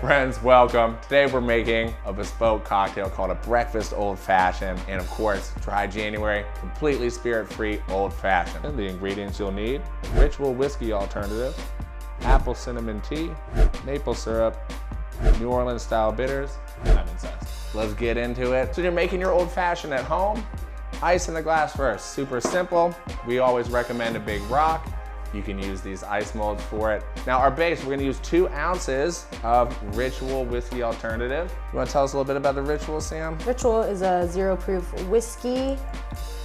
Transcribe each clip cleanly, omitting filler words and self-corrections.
Friends, welcome. Today we're making a bespoke cocktail called a breakfast old fashioned, and of course, dry January, completely spirit-free old fashioned. And the ingredients you'll need: ritual whiskey alternative, apple cinnamon tea, maple syrup, New Orleans style bitters, lemon zest. Let's get into it. So you're making your old fashioned at home. Ice in the glass first, super simple. We always recommend a big rock. You can use these ice molds for it. Now our base, we're gonna use 2 ounces of Ritual whiskey alternative. You wanna tell us a little bit about the Ritual, Sam? Ritual is a 0 proof whiskey.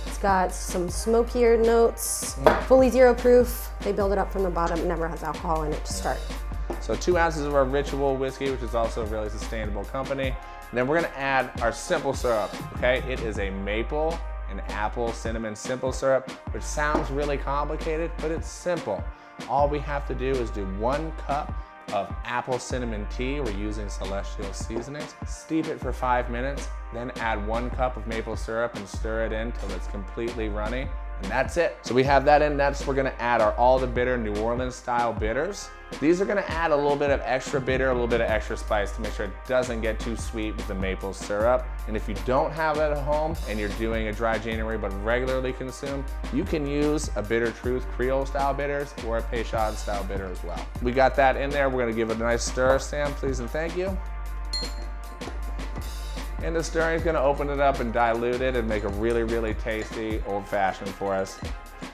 It's got some smokier notes, fully 0 proof. They build it up from the bottom, never has alcohol in it to start. So 2 ounces of our Ritual whiskey, which is also a really sustainable company. And then we're gonna add our simple syrup, okay? It is a maple and apple cinnamon simple syrup, which sounds really complicated, but it's simple. All we have to do is do 1 cup of apple cinnamon tea. We're using Celestial seasonings. Steep it for 5 minutes, then add 1 cup of maple syrup and stir it in till it's completely runny. And that's it. So we have that in. Next, we're gonna add our all the bitter New Orleans style bitters. These are gonna add a little bit of extra bitter, a little bit of extra spice to make sure it doesn't get too sweet with the maple syrup. And if you don't have that at home and you're doing a dry January but regularly consume, you can use a Bitter Truth Creole style bitters or a Peychaud style bitter as well. We got that in there. We're gonna give it a nice stir. Sam, please and thank you. And the stirring is gonna open it up and dilute it and make a really, really tasty old fashioned for us.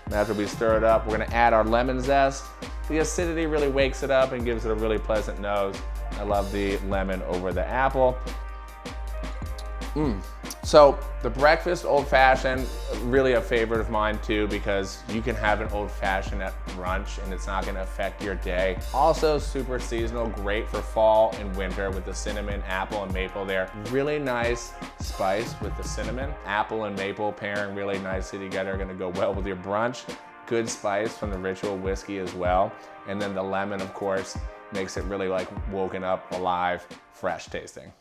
And after we stir it up, we're gonna add our lemon zest. The acidity really wakes it up and gives it a really pleasant nose. I love the lemon over the apple. So the breakfast old fashioned, really a favorite of mine too, because you can have an old fashioned at brunch and it's not gonna affect your day. Also super seasonal, great for fall and winter with the cinnamon, apple, and maple there. Really nice spice with the cinnamon. Apple and maple pairing really nicely together, gonna go well with your brunch. Good spice from the Ritual whiskey as well. And then the lemon, of course, makes it really like woken up, alive, fresh tasting.